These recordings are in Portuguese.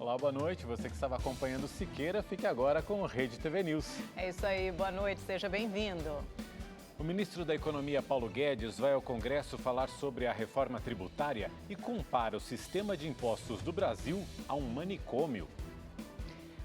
Olá, boa noite. Você que estava acompanhando o Siqueira, fique agora com o Rede TV News. É isso aí, boa noite, seja bem-vindo. O ministro da Economia, Paulo Guedes, vai ao Congresso falar sobre a reforma tributária e compara o sistema de impostos do Brasil a um manicômio.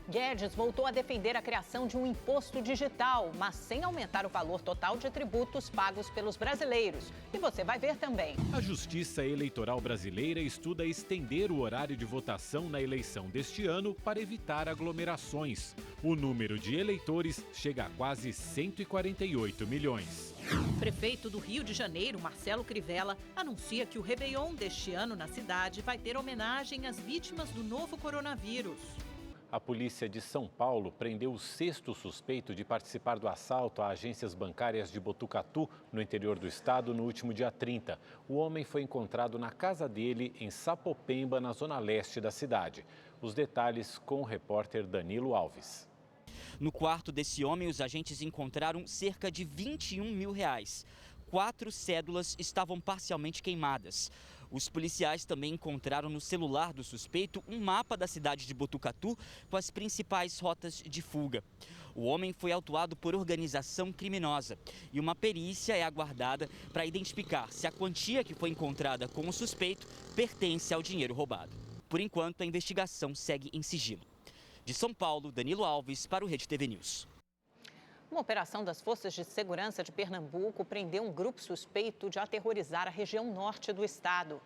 Guedes voltou a defender a criação de um imposto digital, mas sem aumentar o valor total de tributos pagos pelos brasileiros. E você vai ver também. A Justiça Eleitoral Brasileira estuda estender o horário de votação na eleição deste ano para evitar aglomerações. O número de eleitores chega a quase 148 milhões. O prefeito do Rio de Janeiro, Marcelo Crivella, anuncia que o Réveillon deste ano na cidade vai ter homenagem às vítimas do novo coronavírus. A polícia de São Paulo prendeu o sexto suspeito de participar do assalto a agências bancárias de Botucatu, no interior do estado, no último dia 30. O homem foi encontrado na casa dele, em Sapopemba, na zona leste da cidade. Os detalhes com o repórter Danilo Alves. No quarto desse homem, os agentes encontraram cerca de R$21 mil. 4 cédulas estavam parcialmente queimadas. Os policiais também encontraram no celular do suspeito um mapa da cidade de Botucatu com as principais rotas de fuga. O homem foi autuado por organização criminosa e uma perícia é aguardada para identificar se a quantia que foi encontrada com o suspeito pertence ao dinheiro roubado. Por enquanto, a investigação segue em sigilo. De São Paulo, Danilo Alves para o Rede TV News. Uma operação das Forças de Segurança de Pernambuco prendeu um grupo suspeito de aterrorizar a região norte do estado.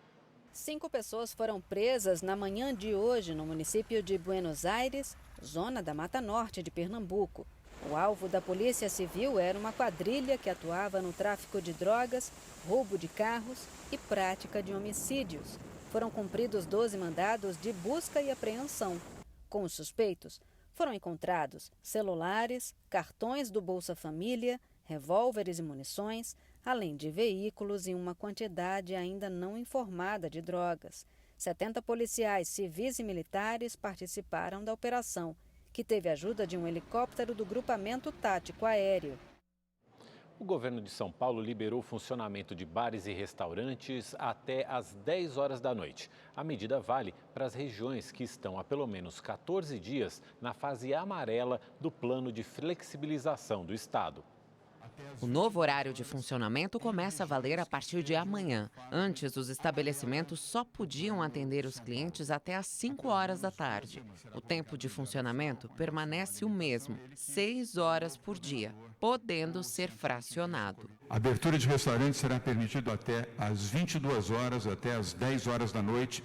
5 pessoas foram presas na manhã de hoje no município de Buenos Aires, zona da Mata Norte de Pernambuco. O alvo da Polícia Civil era uma quadrilha que atuava no tráfico de drogas, roubo de carros e prática de homicídios. Foram cumpridos 12 mandados de busca e apreensão. Com os suspeitos, foram encontrados celulares, cartões do Bolsa Família, revólveres e munições, além de veículos e uma quantidade ainda não informada de drogas. 70 policiais civis e militares participaram da operação, que teve ajuda de um helicóptero do Grupamento Tático Aéreo. O governo de São Paulo liberou o funcionamento de bares e restaurantes até às 10 horas da noite. A medida vale para as regiões que estão há pelo menos 14 dias na fase amarela do plano de flexibilização do estado. O novo horário de funcionamento começa a valer a partir de amanhã. Antes, os estabelecimentos só podiam atender os clientes até às 5 horas da tarde. O tempo de funcionamento permanece o mesmo, 6 horas por dia, podendo ser fracionado. A abertura de restaurantes será permitida até às 22 horas, até às 10 horas da noite,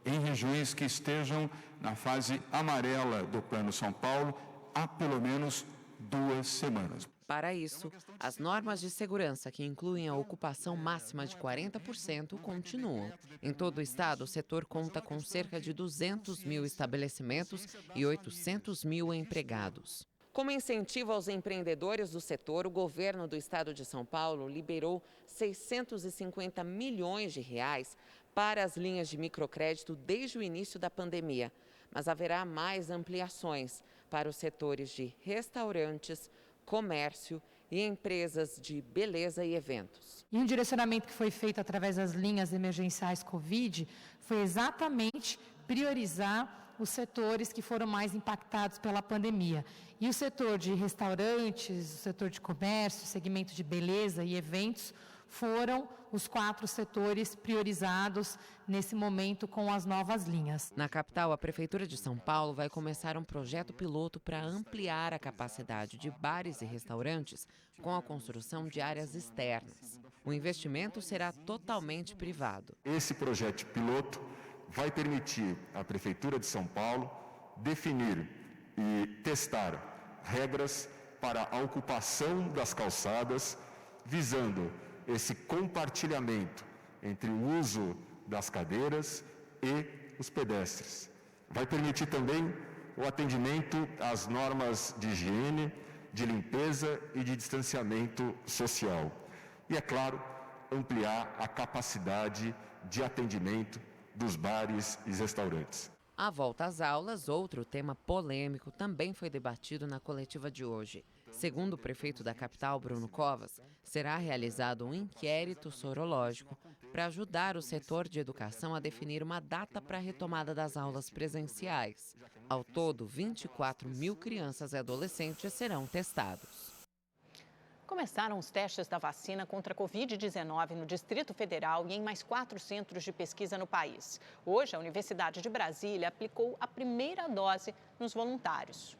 em regiões que estejam na fase amarela do Plano São Paulo há pelo menos 2 semanas. Para isso, as normas de segurança, que incluem a ocupação máxima de 40%, continuam. Em todo o estado, o setor conta com cerca de 200 mil estabelecimentos e 800 mil empregados. Como incentivo aos empreendedores do setor, o governo do estado de São Paulo liberou 650 milhões de reais para as linhas de microcrédito desde o início da pandemia. Mas haverá mais ampliações para os setores de restaurantes, comércio e empresas de beleza e eventos. E um direcionamento que foi feito através das linhas emergenciais Covid foi exatamente priorizar os setores que foram mais impactados pela pandemia. E o setor de restaurantes, o setor de comércio, o segmento de beleza e eventos foram os 4 setores priorizados nesse momento com as novas linhas. Na capital, a Prefeitura de São Paulo vai começar um projeto piloto para ampliar a capacidade de bares e restaurantes com a construção de áreas externas. O investimento será totalmente privado. Esse projeto piloto vai permitir à Prefeitura de São Paulo definir e testar regras para a ocupação das calçadas, visando esse compartilhamento entre o uso das cadeiras e os pedestres. Vai permitir também o atendimento às normas de higiene, de limpeza e de distanciamento social. E, é claro, ampliar a capacidade de atendimento dos bares e restaurantes. A volta às aulas, outro tema polêmico, também foi debatido na coletiva de hoje. Segundo o prefeito da capital, Bruno Covas, será realizado um inquérito sorológico para ajudar o setor de educação a definir uma data para a retomada das aulas presenciais. Ao todo, 24 mil crianças e adolescentes serão testados. Começaram os testes da vacina contra a Covid-19 no Distrito Federal e em mais 4 centros de pesquisa no país. Hoje, a Universidade de Brasília aplicou a primeira dose nos voluntários.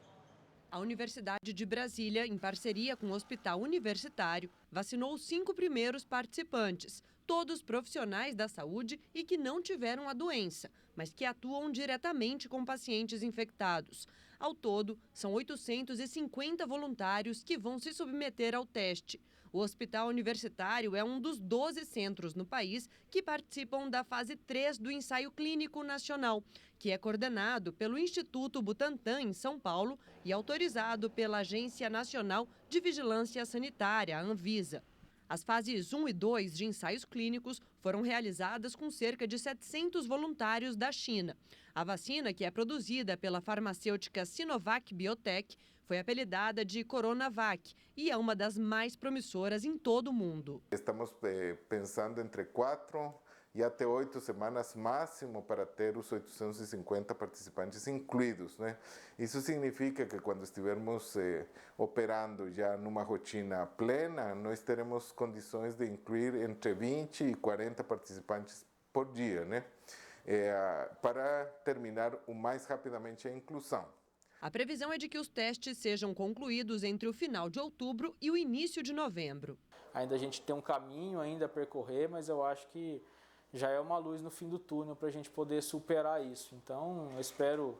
A Universidade de Brasília, em parceria com o Hospital Universitário, vacinou os 5 primeiros participantes, todos profissionais da saúde e que não tiveram a doença, mas que atuam diretamente com pacientes infectados. Ao todo, são 850 voluntários que vão se submeter ao teste. O Hospital Universitário é um dos 12 centros no país que participam da fase 3 do Ensaio Clínico Nacional, que é coordenado pelo Instituto Butantan, em São Paulo, e autorizado pela Agência Nacional de Vigilância Sanitária, a Anvisa. As fases 1 e 2 de ensaios clínicos foram realizadas com cerca de 700 voluntários da China. A vacina, que é produzida pela farmacêutica Sinovac Biotech, foi apelidada de Coronavac e é uma das mais promissoras em todo o mundo. Estamos pensando entre 4 e até 8 semanas máximo para ter os 850 participantes incluídos, né? Isso significa que quando estivermos operando já numa rotina plena, nós teremos condições de incluir entre 20 e 40 participantes por dia, né? Para terminar o mais rapidamente a inclusão. A previsão é de que os testes sejam concluídos entre o final de outubro e o início de novembro. Ainda a gente tem um caminho ainda a percorrer, mas eu acho que já é uma luz no fim do túnel para a gente poder superar isso. Então, eu espero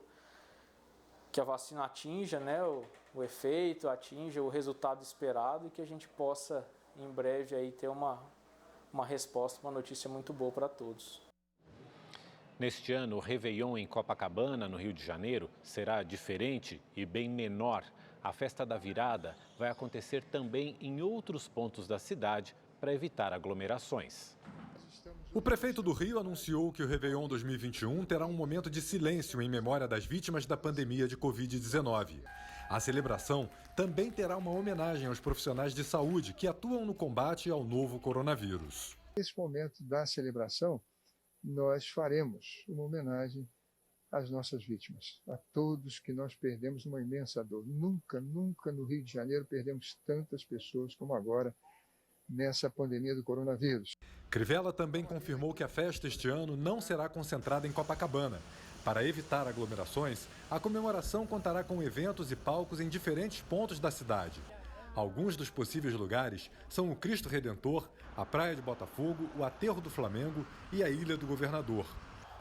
que a vacina atinja, né, o efeito, atinja o resultado esperado e que a gente possa, em breve, aí, ter uma resposta, uma notícia muito boa para todos. Neste ano, o Réveillon em Copacabana, no Rio de Janeiro, será diferente e bem menor. A festa da virada vai acontecer também em outros pontos da cidade para evitar aglomerações. O prefeito do Rio anunciou que o Réveillon 2021 terá um momento de silêncio em memória das vítimas da pandemia de Covid-19. A celebração também terá uma homenagem aos profissionais de saúde que atuam no combate ao novo coronavírus. Nesse momento da celebração, nós faremos uma homenagem às nossas vítimas, a todos que nós perdemos uma imensa dor. Nunca no Rio de Janeiro perdemos tantas pessoas como agora nessa pandemia do coronavírus. Crivella também confirmou que a festa este ano não será concentrada em Copacabana. Para evitar aglomerações, a comemoração contará com eventos e palcos em diferentes pontos da cidade. Alguns dos possíveis lugares são o Cristo Redentor, a Praia de Botafogo, o Aterro do Flamengo e a Ilha do Governador.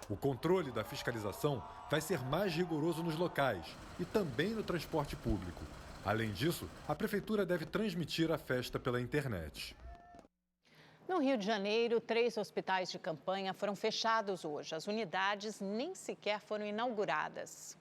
O controle da fiscalização vai ser mais rigoroso nos locais e também no transporte público. Além disso, a Prefeitura deve transmitir a festa pela internet. No Rio de Janeiro, 3 hospitais de campanha foram fechados hoje. As unidades nem sequer foram inauguradas.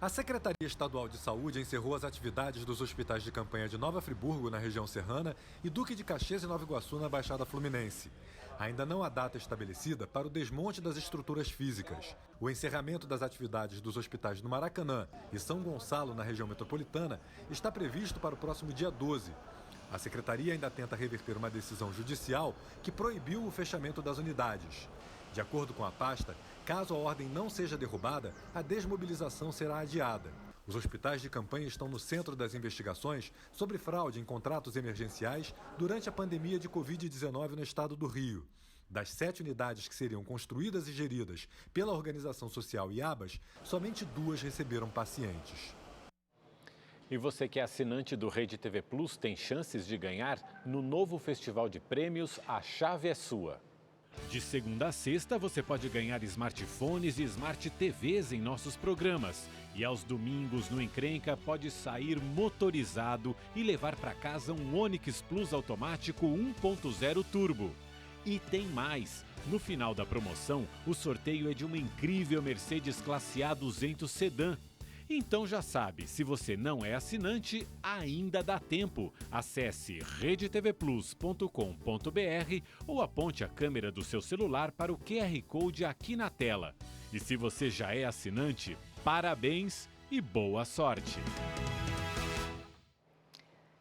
A Secretaria Estadual de Saúde encerrou as atividades dos hospitais de campanha de Nova Friburgo, na região serrana, e Duque de Caxias e Nova Iguaçu, na Baixada Fluminense. Ainda não há data estabelecida para o desmonte das estruturas físicas. O encerramento das atividades dos hospitais do Maracanã e São Gonçalo, na região metropolitana, está previsto para o próximo dia 12. A Secretaria ainda tenta reverter uma decisão judicial que proibiu o fechamento das unidades. De acordo com a pasta, caso a ordem não seja derrubada, a desmobilização será adiada. Os hospitais de campanha estão no centro das investigações sobre fraude em contratos emergenciais durante a pandemia de Covid-19 no estado do Rio. Das 7 unidades que seriam construídas e geridas pela organização social IABAS, somente 2 receberam pacientes. E você que é assinante do Rede TV Plus tem chances de ganhar no novo Festival de Prêmios A Chave é Sua. De segunda a sexta, você pode ganhar smartphones e smart TVs em nossos programas. E aos domingos, no Encrenca, pode sair motorizado e levar para casa um Onix Plus automático 1.0 turbo. E tem mais! No final da promoção, o sorteio é de uma incrível Mercedes Classe A 200 Sedã. Então já sabe, se você não é assinante, ainda dá tempo. Acesse redetvplus.com.br ou aponte a câmera do seu celular para o QR Code aqui na tela. E se você já é assinante, parabéns e boa sorte!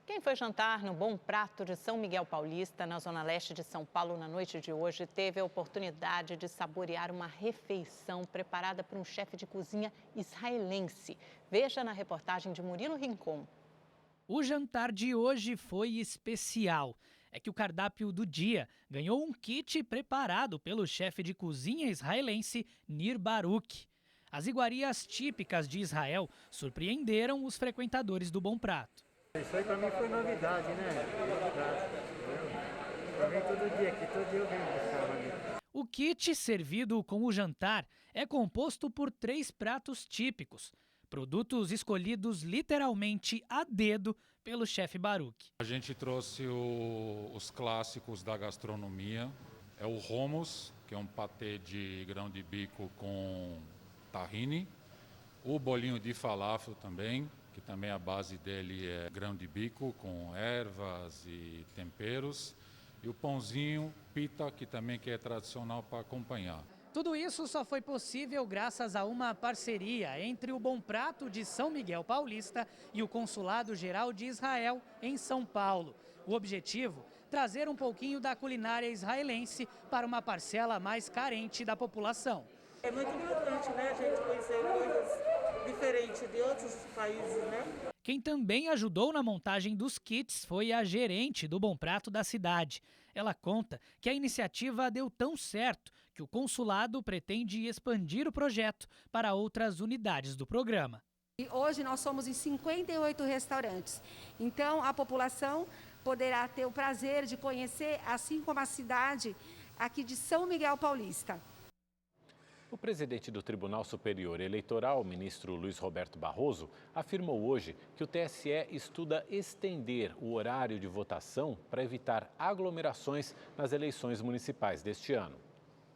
Quem Quem foi jantar no Bom Prato de São Miguel Paulista, na zona leste de São Paulo, na noite de hoje, teve a oportunidade de saborear uma refeição preparada por um chefe de cozinha israelense. Veja na reportagem de Murilo Rincon. O jantar de hoje foi especial. É que o cardápio do dia ganhou um kit preparado pelo chefe de cozinha israelense Nir Baruch. As iguarias típicas de Israel surpreenderam os frequentadores do Bom Prato. Isso aí para mim foi novidade, né? Eu venho todo dia aqui, todo dia eu venho buscar. O kit servido com o jantar é composto por 3 pratos típicos, produtos escolhidos literalmente a dedo pelo chefe Baruch. A gente trouxe os clássicos da gastronomia. É o hummus, que é um patê de grão de bico com tahine. O bolinho de falafel também, que também a base dele é grão de bico com ervas e temperos. E o pãozinho pita, que também é tradicional para acompanhar. Tudo isso só foi possível graças a uma parceria entre o Bom Prato de São Miguel Paulista e o Consulado Geral de Israel em São Paulo. O objetivo? Trazer um pouquinho da culinária israelense para uma parcela mais carente da população. É muito importante, né, a gente conhecer coisas diferentes de outros países, né? Quem também ajudou na montagem dos kits foi a gerente do Bom Prato da cidade. Ela conta que a iniciativa deu tão certo que o consulado pretende expandir o projeto para outras unidades do programa. E hoje nós somos em 58 restaurantes, então a população poderá ter o prazer de conhecer, assim como a cidade aqui de São Miguel Paulista. O presidente do Tribunal Superior Eleitoral, ministro Luiz Roberto Barroso, afirmou hoje que o TSE estuda estender o horário de votação para evitar aglomerações nas eleições municipais deste ano.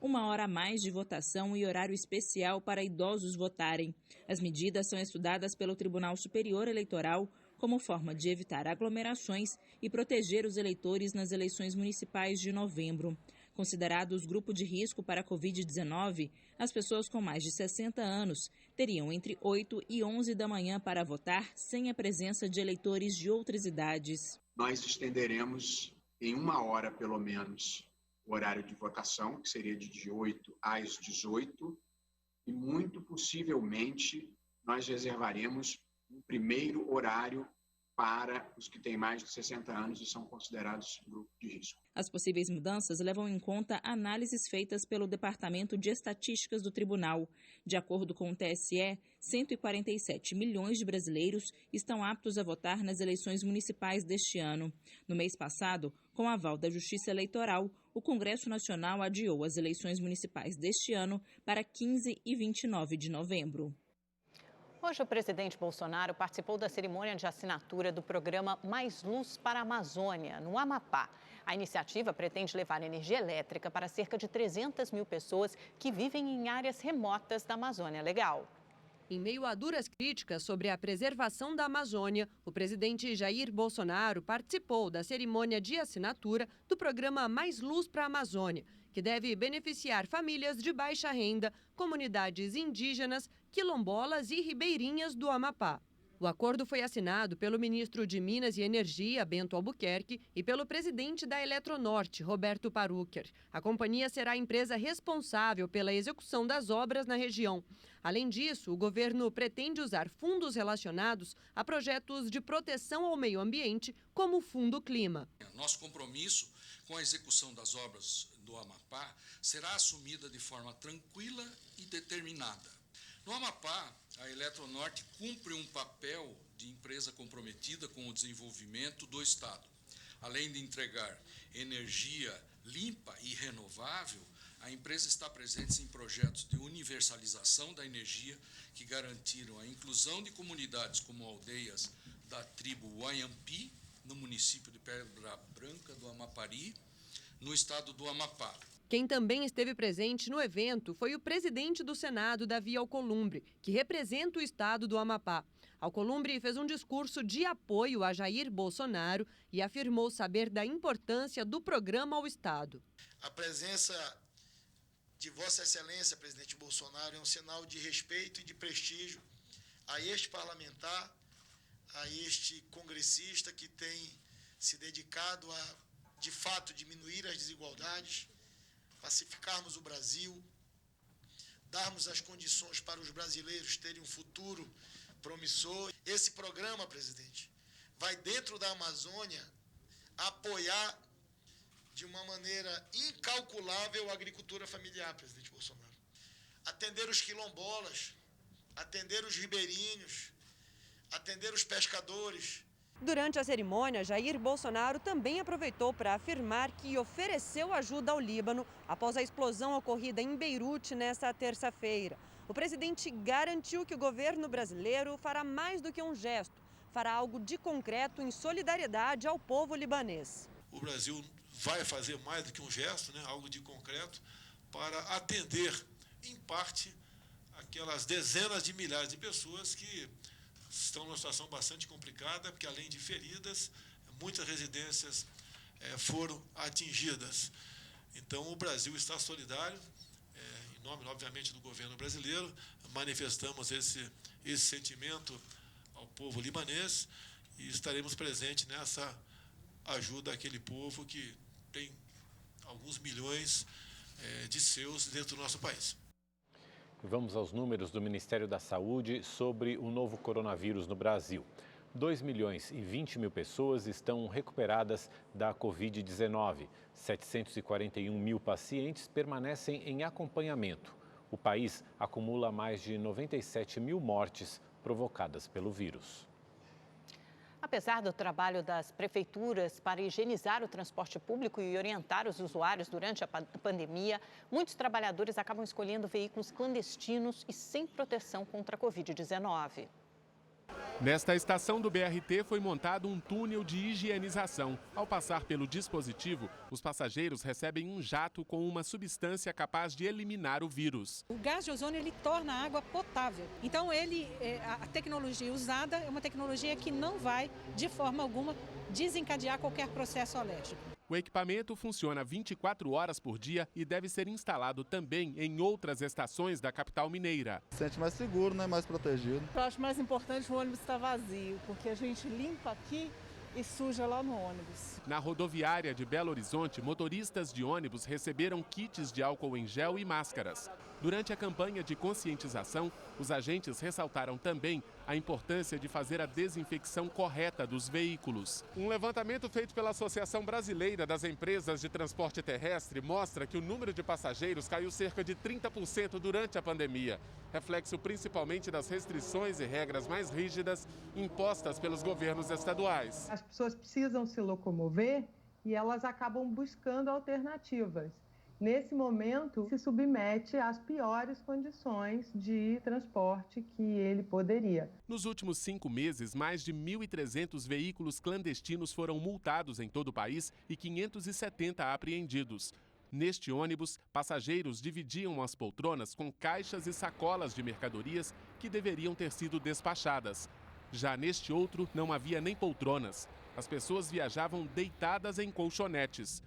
1 hora a mais de votação e horário especial para idosos votarem. As medidas são estudadas pelo Tribunal Superior Eleitoral como forma de evitar aglomerações e proteger os eleitores nas eleições municipais de novembro. Considerados grupo de risco para a Covid-19, as pessoas com mais de 60 anos teriam entre 8 e 11 da manhã para votar sem a presença de eleitores de outras idades. Nós estenderemos em 1 hora, pelo menos, o horário de votação, que seria de 8 às 18, e muito possivelmente nós reservaremos um primeiro horário para os que têm mais de 60 anos e são considerados grupo de risco. As possíveis mudanças levam em conta análises feitas pelo Departamento de Estatísticas do Tribunal. De acordo com o TSE, 147 milhões de brasileiros estão aptos a votar nas eleições municipais deste ano. No mês passado, com aval da Justiça Eleitoral, o Congresso Nacional adiou as eleições municipais deste ano para 15 e 29 de novembro. Hoje, o presidente Bolsonaro participou da cerimônia de assinatura do programa Mais Luz para a Amazônia, no Amapá. A iniciativa pretende levar energia elétrica para cerca de 300 mil pessoas que vivem em áreas remotas da Amazônia Legal. Em meio a duras críticas sobre a preservação da Amazônia, o presidente Jair Bolsonaro participou da cerimônia de assinatura do programa Mais Luz para a Amazônia, que deve beneficiar famílias de baixa renda, comunidades indígenas, quilombolas e ribeirinhas do Amapá. O acordo foi assinado pelo ministro de Minas e Energia, Bento Albuquerque, e pelo presidente da Eletronorte, Roberto Parucker. A companhia será a empresa responsável pela execução das obras na região. Além disso, o governo pretende usar fundos relacionados a projetos de proteção ao meio ambiente, como o Fundo Clima. Nosso compromisso com a execução das obras do Amapá será assumida de forma tranquila e determinada. No Amapá, a Eletronorte cumpre um papel de empresa comprometida com o desenvolvimento do Estado. Além de entregar energia limpa e renovável, a empresa está presente em projetos de universalização da energia que garantiram a inclusão de comunidades como aldeias da tribo Wayampi, no município de Pedra Branca do Amapari, no estado do Amapá. Quem também esteve presente no evento foi o presidente do Senado, Davi Alcolumbre, que representa o estado do Amapá. Alcolumbre fez um discurso de apoio a Jair Bolsonaro e afirmou saber da importância do programa ao estado. A presença de Vossa Excelência, presidente Bolsonaro, é um sinal de respeito e de prestígio a este parlamentar, a este congressista que tem se dedicado a, de fato, diminuir as desigualdades, pacificarmos o Brasil, darmos as condições para os brasileiros terem um futuro promissor. Esse programa, presidente, vai dentro da Amazônia apoiar de uma maneira incalculável a agricultura familiar, presidente Bolsonaro. Atender os quilombolas, atender os ribeirinhos, atender os pescadores. Durante a cerimônia, Jair Bolsonaro também aproveitou para afirmar que ofereceu ajuda ao Líbano após a explosão ocorrida em Beirute nesta terça-feira. O presidente garantiu que o governo brasileiro fará mais do que um gesto, fará algo de concreto em solidariedade ao povo libanês. O Brasil vai fazer mais do que um gesto, algo de concreto, para atender, em parte, aquelas dezenas de milhares de pessoas que estão numa situação bastante complicada, porque além de feridas, muitas residências foram atingidas. Então, o Brasil está solidário, em nome, obviamente, do governo brasileiro, manifestamos esse sentimento ao povo libanês e estaremos presentes nessa ajuda àquele povo que tem alguns milhões de seus dentro do nosso país. Vamos aos números do Ministério da Saúde sobre o novo coronavírus no Brasil. 2.020.000 pessoas estão recuperadas da Covid-19. 741.000 pacientes permanecem em acompanhamento. O país acumula mais de 97.000 mortes provocadas pelo vírus. Apesar do trabalho das prefeituras para higienizar o transporte público e orientar os usuários durante a pandemia, muitos trabalhadores acabam escolhendo veículos clandestinos e sem proteção contra a Covid-19. Nesta estação do BRT foi montado um túnel de higienização. Ao passar pelo dispositivo, os passageiros recebem um jato com uma substância capaz de eliminar o vírus. O gás de ozônio ele torna a água potável. Então a tecnologia usada é uma tecnologia que não vai, de forma alguma, desencadear qualquer processo alérgico. O equipamento funciona 24 horas por dia e deve ser instalado também em outras estações da capital mineira. Se sente mais seguro, mais protegido. Eu acho mais importante o ônibus estar vazio, porque a gente limpa aqui e suja lá no ônibus. Na rodoviária de Belo Horizonte, motoristas de ônibus receberam kits de álcool em gel e máscaras. Durante a campanha de conscientização, os agentes ressaltaram também a importância de fazer a desinfecção correta dos veículos. Um levantamento feito pela Associação Brasileira das Empresas de Transporte Terrestre mostra que o número de passageiros caiu cerca de 30% durante a pandemia, reflexo principalmente das restrições e regras mais rígidas impostas pelos governos estaduais. As pessoas precisam se locomover e elas acabam buscando alternativas. Nesse momento, se submete às piores condições de transporte que ele poderia. Nos últimos 5 meses, mais de 1.300 veículos clandestinos foram multados em todo o país e 570 apreendidos. Neste ônibus, passageiros dividiam as poltronas com caixas e sacolas de mercadorias que deveriam ter sido despachadas. Já neste outro, não havia nem poltronas. As pessoas viajavam deitadas em colchonetes.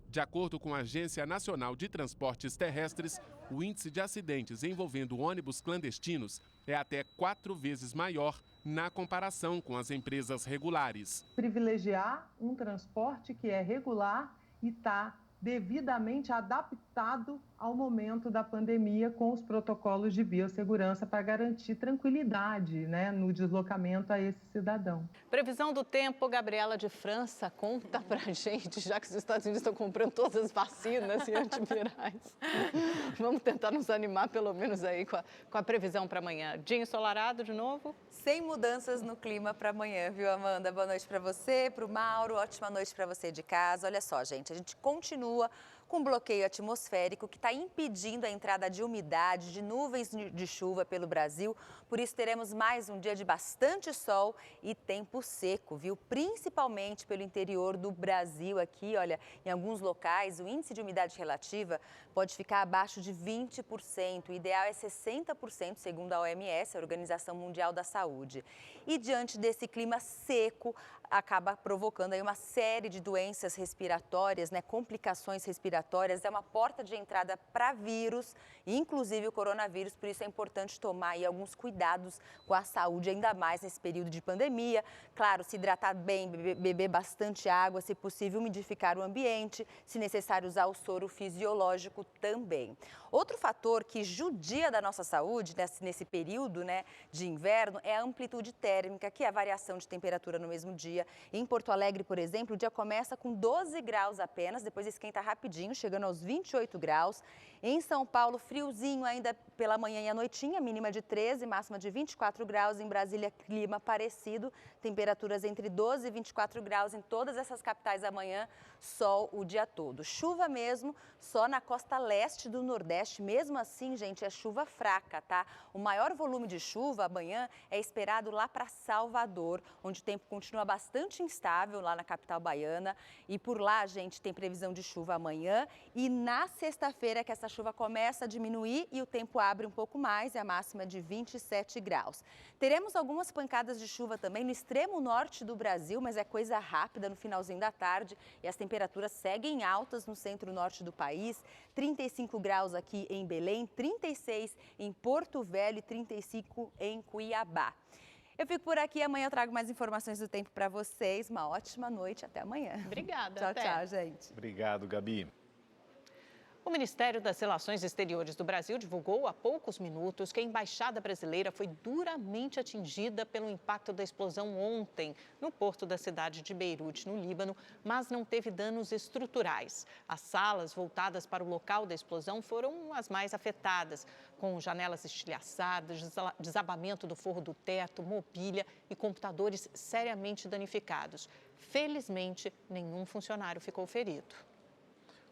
De acordo com a Agência Nacional de Transportes Terrestres, o índice de acidentes envolvendo ônibus clandestinos é até 4 vezes maior na comparação com as empresas regulares. Privilegiar um transporte que é regular e está devidamente adaptado ao momento da pandemia com os protocolos de biossegurança para garantir tranquilidade, no deslocamento a esse cidadão. Previsão do tempo, Gabriela de França, conta pra gente, já que os Estados Unidos estão comprando todas as vacinas e antivirais. Vamos tentar nos animar pelo menos aí com a previsão para amanhã. Dia ensolarado de novo? Sem mudanças no clima para amanhã, viu, Amanda? Boa noite para você, para o Mauro, ótima noite para você de casa. Olha só, gente, a gente continua com um bloqueio atmosférico que está impedindo a entrada de umidade, de nuvens de chuva pelo Brasil. Por isso, teremos mais um dia de bastante sol e tempo seco, viu? Principalmente pelo interior do Brasil aqui, olha, em alguns locais, o índice de umidade relativa pode ficar abaixo de 20%. O ideal é 60%, segundo a OMS, a Organização Mundial da Saúde. E diante desse clima seco, acaba provocando aí uma série de doenças respiratórias, complicações respiratórias respiratórias é uma porta de entrada para vírus, inclusive o coronavírus, por isso é importante tomar aí alguns cuidados com a saúde, ainda mais nesse período de pandemia. Claro, se hidratar bem, beber bastante água, se possível umidificar o ambiente, se necessário usar o soro fisiológico também. Outro fator que judia da nossa saúde nesse período, né, de inverno é a amplitude térmica, que é a variação de temperatura no mesmo dia. Em Porto Alegre, por exemplo, o dia começa com 12 graus apenas, depois esquenta rapidinho, chegando aos 28 graus. Em São Paulo, friozinho ainda pela manhã e à noitinha, mínima de 13, máxima de 24 graus. Em Brasília, clima parecido, temperaturas entre 12 e 24 graus em todas essas capitais amanhã, sol o dia todo. Chuva mesmo, só na costa leste do Nordeste, mesmo assim, gente, é chuva fraca, tá? O maior volume de chuva amanhã é esperado lá para Salvador, onde o tempo continua bastante instável lá na capital baiana. E por lá, gente, tem previsão de chuva amanhã e na sexta-feira que essa chuva começa a diminuir e o tempo abre um pouco mais, e a máxima de 27 graus. Teremos algumas pancadas de chuva também no extremo norte do Brasil, mas é coisa rápida no finalzinho da tarde e as temperaturas seguem altas no centro-norte do país. 35 graus aqui em Belém, 36 em Porto Velho e 35 em Cuiabá. Eu fico por aqui, amanhã eu trago mais informações do tempo para vocês. Uma ótima noite, até amanhã. Obrigada. Tchau, até. tchau, gente. Obrigado, Gabi. O Ministério das Relações Exteriores do Brasil divulgou há poucos minutos que a embaixada brasileira foi duramente atingida pelo impacto da explosão ontem no porto da cidade de Beirute, no Líbano, mas não teve danos estruturais. As salas voltadas para o local da explosão foram as mais afetadas, com janelas estilhaçadas, desabamento do forro do teto, mobília e computadores seriamente danificados. Felizmente, nenhum funcionário ficou ferido.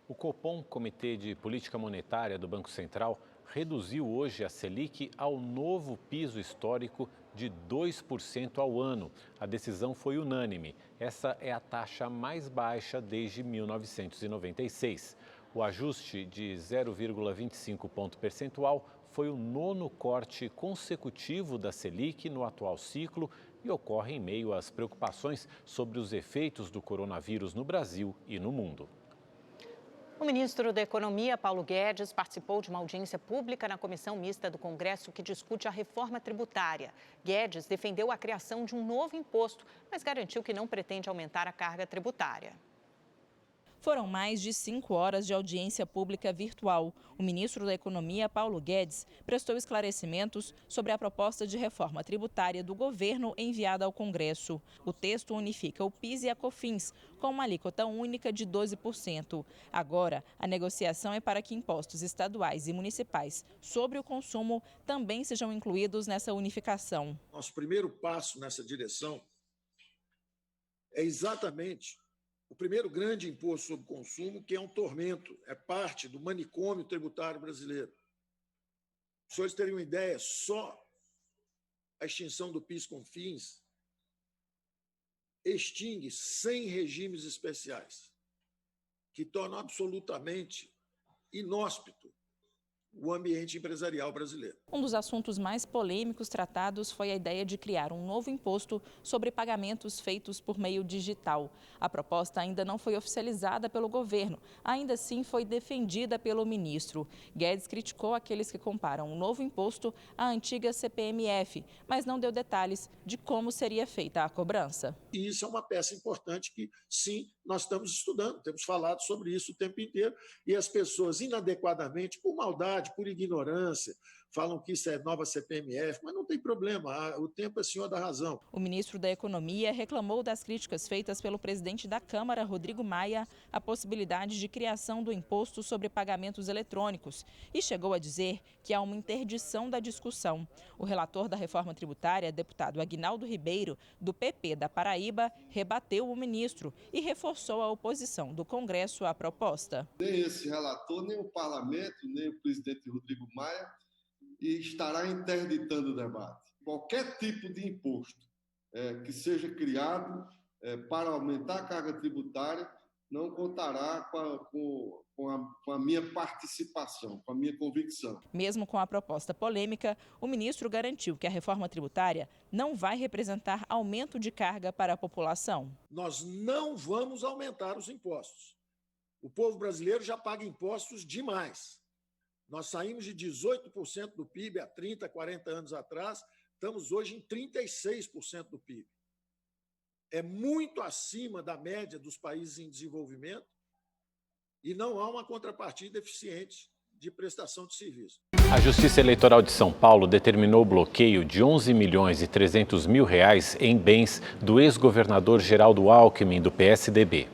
O Copom, Comitê de Política Monetária do Banco Central, reduziu hoje a Selic ao novo piso histórico de 2% ao ano. A decisão foi unânime. Essa é a taxa mais baixa desde 1996. O ajuste de 0,25 ponto percentual foi o 9º corte consecutivo da Selic no atual ciclo e ocorre em meio às preocupações sobre os efeitos do coronavírus no Brasil e no mundo. O ministro da Economia, Paulo Guedes, participou de uma audiência pública na Comissão Mista do Congresso que discute a reforma tributária. Guedes defendeu a criação de um novo imposto, mas garantiu que não pretende aumentar a carga tributária. Foram mais de 5 horas de audiência pública virtual. O ministro da Economia, Paulo Guedes, prestou esclarecimentos sobre a proposta de reforma tributária do governo enviada ao Congresso. O texto unifica o PIS e a COFINS, com uma alíquota única de 12%. Agora, a negociação é para que impostos estaduais e municipais sobre o consumo também sejam incluídos nessa unificação. Nosso primeiro passo nessa direção é exatamente o primeiro grande imposto sobre consumo, que é um tormento, é parte do manicômio tributário brasileiro. Os senhores terem uma ideia, só a extinção do PIS/COFINS extingue 100 regimes especiais, que tornam absolutamente inóspito o ambiente empresarial brasileiro. Um dos assuntos mais polêmicos tratados foi a ideia de criar um novo imposto sobre pagamentos feitos por meio digital. A proposta ainda não foi oficializada pelo governo, ainda assim foi defendida pelo ministro. Guedes criticou aqueles que comparam o novo imposto à antiga CPMF, mas não deu detalhes de como seria feita a cobrança. E isso é uma peça importante que, sim, nós estamos estudando, temos falado sobre isso o tempo inteiro, e as pessoas inadequadamente, por maldade, por ignorância, falam que isso é nova CPMF, mas não tem problema, o tempo é senhor da razão. O ministro da Economia reclamou das críticas feitas pelo presidente da Câmara, Rodrigo Maia, à possibilidade de criação do imposto sobre pagamentos eletrônicos e chegou a dizer que há uma interdição da discussão. O relator da reforma tributária, deputado Aguinaldo Ribeiro, do PP da Paraíba, rebateu o ministro e reforçou a oposição do Congresso à proposta. Nem esse relator, nem o parlamento, nem o presidente Rodrigo Maia estará interditando o debate. Qualquer tipo de imposto que seja criado para aumentar a carga tributária não contará com a minha participação, com a minha convicção. Mesmo com a proposta polêmica, o ministro garantiu que a reforma tributária não vai representar aumento de carga para a população. Nós não vamos aumentar os impostos. O povo brasileiro já paga impostos demais. Nós saímos de 18% do PIB há 30, 40 anos atrás, estamos hoje em 36% do PIB. É muito acima da média dos países em desenvolvimento e não há uma contrapartida eficiente de prestação de serviço. A Justiça Eleitoral de São Paulo determinou o bloqueio de 11 milhões e 300 mil reais em bens do ex-governador Geraldo Alckmin, do PSDB.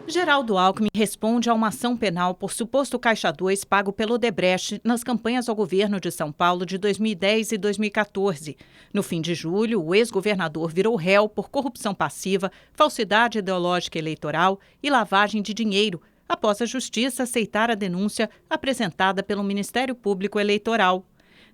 Geraldo Alckmin responde a uma ação penal por suposto caixa 2 pago pelo Odebrecht nas campanhas ao governo de São Paulo de 2010 e 2014. No fim de julho, o ex-governador virou réu por corrupção passiva, falsidade ideológica eleitoral e lavagem de dinheiro, após a Justiça aceitar a denúncia apresentada pelo Ministério Público Eleitoral.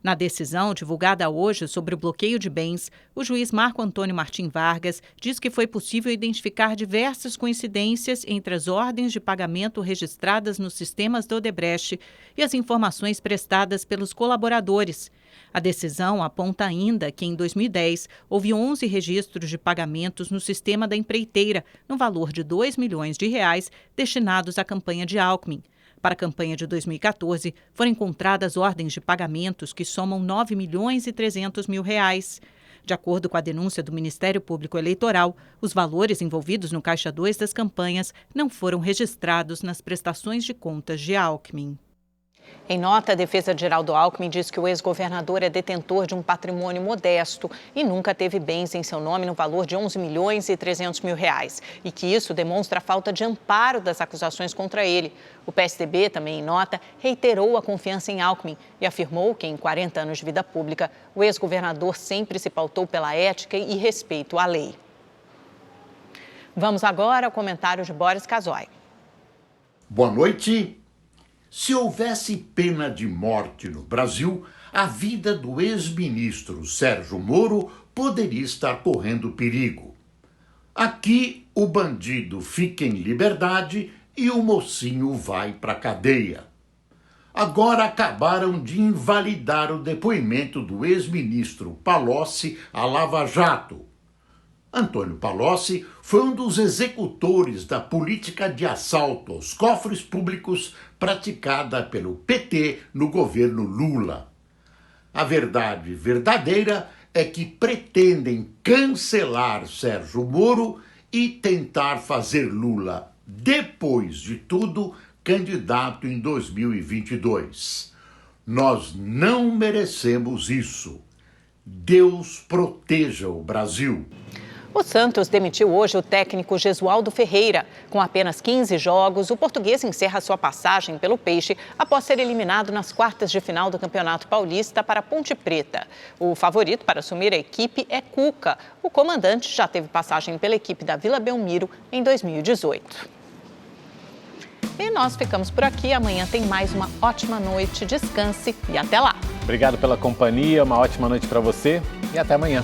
Na decisão divulgada hoje sobre o bloqueio de bens, o juiz Marco Antônio Martim Vargas diz que foi possível identificar diversas coincidências entre as ordens de pagamento registradas nos sistemas do Odebrecht e as informações prestadas pelos colaboradores. A decisão aponta ainda que, em 2010, houve 11 registros de pagamentos no sistema da empreiteira, no valor de R$ 2 milhões destinados à campanha de Alckmin. Para a campanha de 2014, foram encontradas ordens de pagamentos que somam R$ 9 milhões e 300 mil reais. De acordo com a denúncia do Ministério Público Eleitoral, os valores envolvidos no Caixa 2 das campanhas não foram registrados nas prestações de contas de Alckmin. Em nota, a defesa de Geraldo Alckmin diz que o ex-governador é detentor de um patrimônio modesto e nunca teve bens em seu nome no valor de 11 milhões e 300 mil reais e que isso demonstra a falta de amparo das acusações contra ele. O PSDB, também em nota, reiterou a confiança em Alckmin e afirmou que, em 40 anos de vida pública, o ex-governador sempre se pautou pela ética e respeito à lei. Vamos agora ao comentário de Boris Casoy. Boa noite. Se houvesse pena de morte no Brasil, a vida do ex-ministro Sérgio Moro poderia estar correndo perigo. Aqui, o bandido fica em liberdade e o mocinho vai para a cadeia. Agora acabaram de invalidar o depoimento do ex-ministro Palocci à Lava Jato. Antônio Palocci foi um dos executores da política de assalto aos cofres públicos praticada pelo PT no governo Lula. A verdade verdadeira é que pretendem cancelar Sérgio Moro e tentar fazer Lula, depois de tudo, candidato em 2022. Nós não merecemos isso. Deus proteja o Brasil. O Santos demitiu hoje o técnico Gesualdo Ferreira. Com apenas 15 jogos, o português encerra sua passagem pelo Peixe após ser eliminado nas quartas de final do Campeonato Paulista para a Ponte Preta. O favorito para assumir a equipe é Cuca. O comandante já teve passagem pela equipe da Vila Belmiro em 2018. E nós ficamos por aqui. Amanhã tem mais uma ótima noite. Descanse e até lá. Obrigado pela companhia, uma ótima noite para você e até amanhã.